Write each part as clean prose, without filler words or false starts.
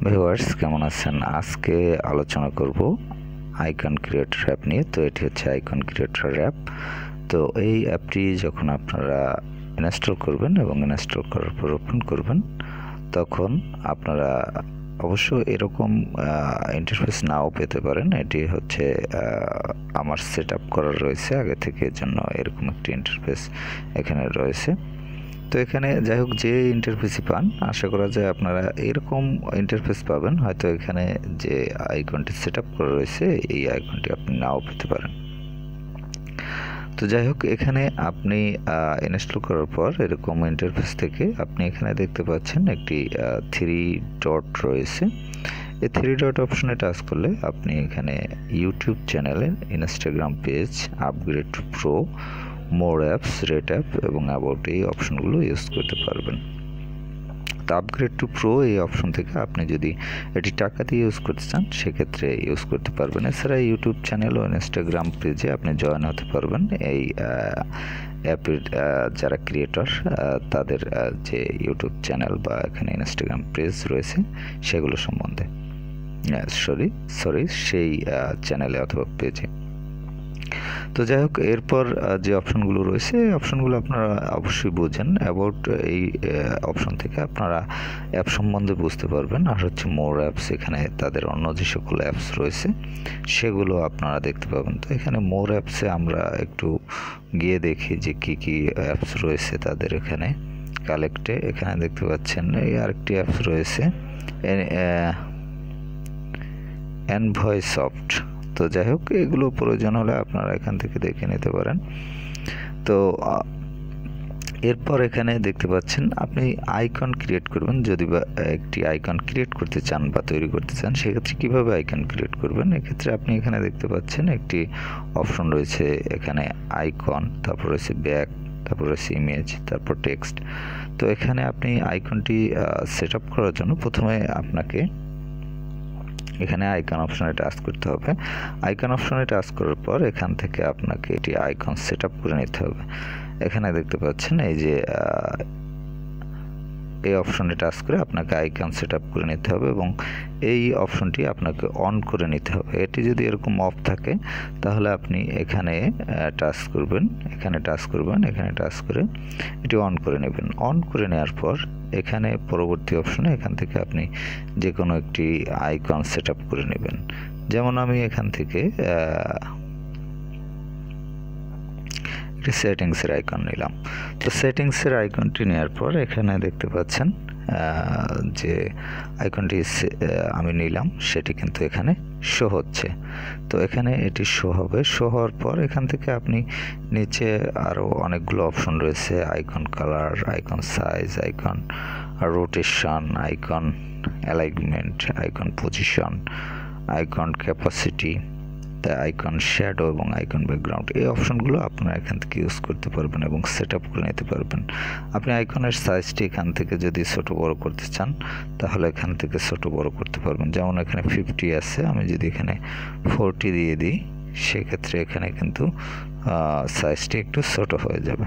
Viewers কেমন আছেন? আজকে আলোচনা করব আইকন ক্রিয়েটর অ্যাপ নিয়ে। তো এটি হচ্ছে আইকন ক্রিয়েটর অ্যাপ। তো এই অ্যাপটি যখন আপনারা ইনস্টল করবেন এবং ইনস্টল করার পর ওপেন করবেন, তখন আপনারা অবশ্য এরকম ইন্টারফেস নাও পেতে পারেন। এটি হচ্ছে আমার সেট আপ করা রয়েছে আগে থেকে, জন্য এরকম একটি ইন্টারফেস এখানে রয়েছে। তো এখানে যাই হোক, যে ইন্টারফেসই পান, আশা করা যায় আপনারা এরকম ইন্টারফেস পাবেন। হয়তো এখানে যে আইকনটি সেট আপ করা রয়েছে, এই আইকনটি আপনি নাও পেতে পারেন। তো যাই হোক, এখানে আপনি ইনস্টল করার পর এরকম ইন্টারফেস থেকে আপনি এখানে দেখতে পাচ্ছেন একটি 3 ডট রয়েছে। এই 3 ডট অপশনে টাচ করলে আপনি এখানে ইউটিউব চ্যানেলের, Instagram page, upgrade two pro, মোর অ্যাপস, রেট অ্যাপ এবং অ্যাবাউট এই অপশনগুলো ইউজ করতে পারবেন। তো আপগ্রেড টু প্রো এই অপশন থেকে আপনি যদি এটি টাকা দিয়ে ইউজ করতে চান, সেক্ষেত্রে ইউজ করতে পারবেন। এছাড়া ইউটিউব চ্যানেল ও ইনস্টাগ্রাম পেজে আপনি জয়েন হতে পারবেন এই অ্যাপের যারা ক্রিয়েটর, তাদের যে ইউটিউব চ্যানেল বা এখানে ইনস্টাগ্রাম পেজ রয়েছে সেগুলো সম্বন্ধে, সেই চ্যানেলে অথবা পেজে। তো যাই হোক, এরপর যে অপশনগুলো রয়েছে এই অপশনগুলো আপনারা অবশ্যই বোঝেন। অ্যাবাউট এই অপশন থেকে আপনারা অ্যাপ সম্বন্ধে বুঝতে পারবেন। আর হচ্ছে মোর অ্যাপস, এখানে তাদের অন্য যে সকল অ্যাপস রয়েছে সেগুলো আপনারা দেখতে পাবেন। তো এখানে মোর অ্যাপসে আমরা একটু গিয়ে দেখি যে কি কি অ্যাপস রয়েছে তাদের এখানে কালেক্টে। এখানে দেখতে পাচ্ছেন এই আরেকটি অ্যাপস রয়েছে, এনভয়েসফট। তো যাই হোক, এগুলো প্রয়োজন হলে আপনারা এখান থেকে দেখে নিতে পারেন। তো এরপর এখানে দেখতে পাচ্ছেন আপনি আইকন ক্রিয়েট করবেন। যদি বা একটি আইকন ক্রিয়েট করতে চান বা তৈরি করতে চান, সেক্ষেত্রে কীভাবে আইকন ক্রিয়েট করবেন, এক্ষেত্রে আপনি এখানে দেখতে পাচ্ছেন একটি অপশন রয়েছে এখানে আইকন, তারপর রয়েছে ব্যাক, তারপর রয়েছে ইমেজ, তারপর টেক্সট। তো এখানে আপনি আইকনটি সেট আপ করার জন্য প্রথমে আপনাকে এখানে আইকন অপশনে টাচ করতে হবে। আইকন অপশনে টাচ করার পর এখান থেকে আপনাকে এটি আইকন সেট আপ করে নিতে হবে। এখানে দেখতে পাচ্ছেন এই যে এই অপশনে টাচ করে আপনাকে আইকন সেট আপ করে নিতে হবে এবং এই অপশনটি আপনাকে অন করে নিতে হবে। এটি যদি এরকম অফ থাকে তাহলে আপনি এখানে টাচ করবেন, এখানে টাচ করবেন, এখানে টাচ করে এটি অন করে নেবেন। অন করে নেওয়ার পর এখানে পরবর্তী অপশনে এখান থেকে আপনি যে কোনো একটি আইকন সেট আপ করে নেবেন। যেমন আমি এখান থেকে একটি সেটিংসের আইকন নিলাম। তো সেটিংসের আইকনটি নেওয়ার পর এখানে দেখতে পাচ্ছেন যে আইকনটি আমি নিলাম সেটি কিন্তু এখানে শো হচ্ছে। তো এখানে এটি শো হবে। শো হওয়ার পর এখান থেকে আপনি নিচে আরও অনেকগুলো অপশন রয়েছে, icon colour, icon size, icon rotation, icon alignment, icon position, icon capacity, icon shadow এবং আইকন ব্যাকগ্রাউন্ড। এই অপশনগুলো আপনারা এখান থেকে ইউজ করতে পারবেন এবং সেট আপ করে নিতে পারবেন। আপনি আইকনের সাইজটি এখান থেকে যদি ছোট বড় করতে চান তাহলে এখান থেকে ছোট বড় করতে পারবেন। যেমন এখানে 50 আছে, আমি যদি এখানে 40 দিয়ে দিই, সেক্ষেত্রে এখানে কিন্তু সাইজটি একটু ছোট হয়ে যাবে।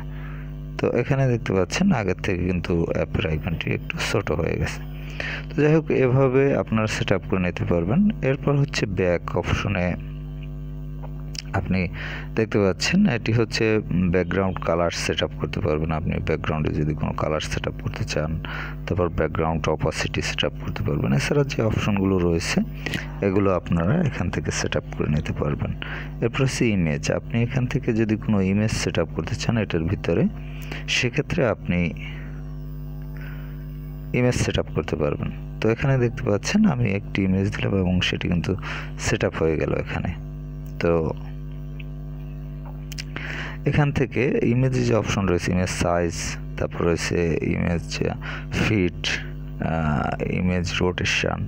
তো এখানে দেখতে পাচ্ছেন আগের থেকে কিন্তু অ্যাপের আইকনটি একটু ছোট হয়ে গেছে। তো যাই হোক, এভাবে আপনারা সেট আপ করে নিতে পারবেন। এরপর হচ্ছে ব্যাক অপশনে আপনি দেখতে পাচ্ছেন এটি হচ্ছে ব্যাকগ্রাউন্ড কালার সেট আপ করতে পারবেন। আপনি ব্যাকগ্রাউন্ডে যদি কোনো কালার সেট আপ করতে চান, তারপর ব্যাকগ্রাউন্ড অপাসিটি সেট আপ করতে পারবেন। এছাড়া যে অপশনগুলো রয়েছে এগুলো আপনারা এখান থেকে সেট আপ করে নিতে পারবেন। এরপর হচ্ছে ইমেজ। আপনি এখান থেকে যদি কোনো ইমেজ সেট আপ করতে চান এটার ভিতরে, সেক্ষেত্রে আপনি ইমেজ সেট আপ করতে পারবেন। তো এখানে দেখতে পাচ্ছেন আমি একটি ইমেজ দিলাম এবং সেটি কিন্তু সেট আপ হয়ে গেল এখানে। তো এখান থেকে ইমেজে যে অপশন রয়েছে, ইমেজ সাইজ, তারপর রয়েছে ইমেজ ফিট, ইমেজ রোটেশন,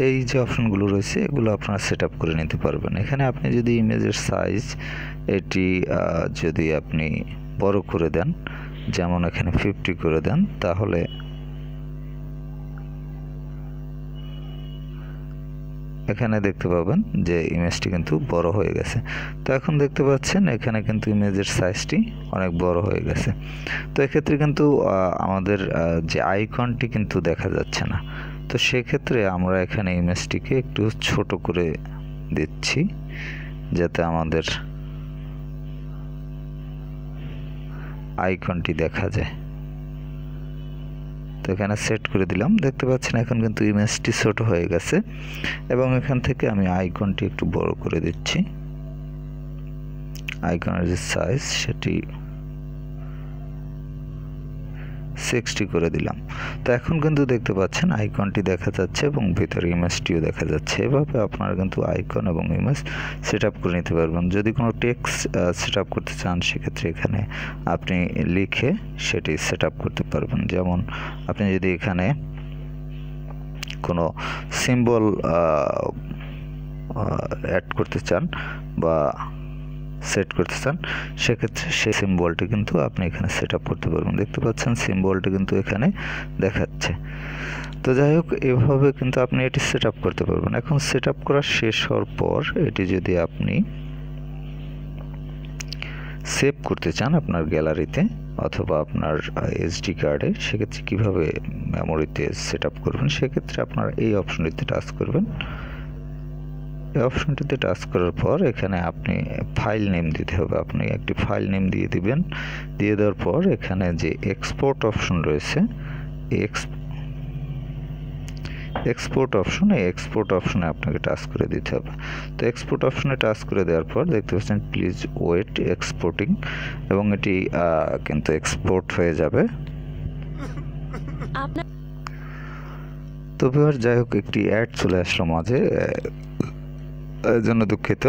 এই যে অপশনগুলো রয়েছে এগুলো আপনারা সেট আপ করে নিতে পারবেন। এখানে আপনি যদি ইমেজের সাইজ এটি যদি আপনি বড় করে দেন, যেমন এখানে 50 করে দেন, তাহলে এখানে দেখতে পাবেন যে ইমেজটি কিন্তু বড় হয়ে গেছে। তো এখন দেখতে পাচ্ছেন এখানে কিন্তু ইমেজের সাইজটি অনেক বড় হয়ে গেছে। তো এক্ষেত্রে কিন্তু আমাদের যে আইকনটি কিন্তু দেখা যাচ্ছে না। তো সেক্ষেত্রে আমরা এখানে ইমেজটিকে একটু ছোট করে দিচ্ছি যাতে আমাদের আইকনটি দেখা যায়। তো এখানে সেট করে দিলাম, দেখতে পাচ্ছেন এখন কিন্তু ইমেজটি ছোট হয়ে গেছে এবং এখান থেকে আমি আইকনটি একটু বড় করে দিচ্ছি। আইকনের যে সাইজ সেটি 60 করে দিলাম। তো এখন কিন্তু দেখতে পাচ্ছেন আইকনটি দেখা যাচ্ছে এবং ভিতরে ইমেজটিও দেখা যাচ্ছে। এভাবে আপনারা কিন্তু আইকন এবং ইমেজ সেট আপ করে নিতে পারবেন। যদি কোনো টেক্সট সেট আপ করতে চান সেক্ষেত্রে এখানে আপনি লিখে সেটি সেট আপ করতে পারবেন। যেমন আপনি যদি এখানে কোনো সিম্বল অ্যাড করতে চান বা সেট করতে চান সেক্ষেত্রে সেই সিম্বলটি কিন্তু আপনি এখানে সেট আপ করতে পারবেন। দেখতে পাচ্ছেন সিম্বলটি কিন্তু এখানে দেখাচ্ছে। তো যাই হোক, এভাবে কিন্তু আপনি এটি সেট আপ করতে পারবেন। এখন সেট আপ করা শেষ হওয়ার পর এটি যদি আপনি সেভ করতে চান আপনার গ্যালারিতে অথবা আপনার এসডি কার্ডে, সেক্ষেত্রে কীভাবে মেমোরিতে সেট আপ করবেন, সেক্ষেত্রে আপনারা এই অপশনটিতে টাচ করবেন। এই অপশনটিতে টাচ করার পর এখানে আপনি ফাইল নেম দিতে হবে। আপনি একটি ফাইল নেম দিয়ে দিবেন। দিয়ে দেওয়ার পর এখানে যে এক্সপোর্ট অপশন রয়েছে, এক্সপোর্ট অপশন, এই এক্সপোর্ট অপশনে আপনাকে টাচ করে দিতে হবে। তো এক্সপোর্ট অপশনে টাচ করে দেওয়ার পর দেখতে পাচ্ছেন প্লিজ ওয়েট এক্সপোর্টিং, এবং এটি কিন্তু এক্সপোর্ট হয়ে যাবে। তো ভিউয়ার যাই হোক, একটি অ্যাড চলে আসলো মাঝে, এর জন্য দুঃখিত।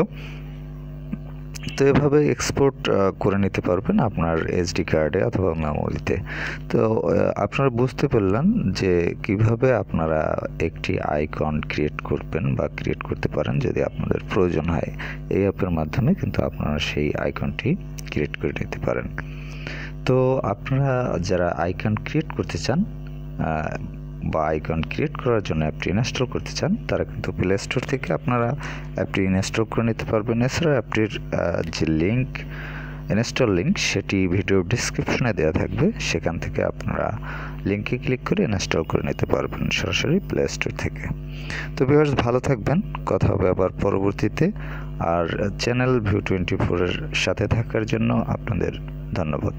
তো এভাবে এক্সপোর্ট করে নিতে পারবেন আপনার এসডি কার্ডে অথবা মেমোরিতে। তো আপনারা বুঝতে পারলেন যে কিভাবে আপনারা একটি আইকন ক্রিয়েট করবেন বা ক্রিয়েট করতে পারেন যদি আপনাদের প্রয়োজন হয়। এই অ্যাপের মাধ্যমে কিন্তু আপনারা সেই আইকনটি ক্রিয়েট করে নিতে পারেন। তো আপনারা যারা আইকন ক্রিয়েট করতে চান বা আইকন ক্রিয়েট করার জন্য অ্যাপটি ইনস্টল করতে চান, তারা কিন্তু প্লে স্টোর থেকে আপনারা অ্যাপটি ইনস্টল করে নিতে পারবেন। এছাড়া অ্যাপটির যে ইনস্টল লিঙ্ক সেটি ভিডিও ডিসক্রিপশনে দেওয়া থাকবে, সেখান থেকে আপনারা লিঙ্কে ক্লিক করে ইনস্টল করে নিতে পারবেন সরাসরি প্লে স্টোর থেকে। তো ভিউয়ার্স, ভালো থাকবেন, কথা হবে আবার পরবর্তীতে। আর চ্যানেল ভিউ 24 এর সাথে থাকার জন্য আপনাদের ধন্যবাদ।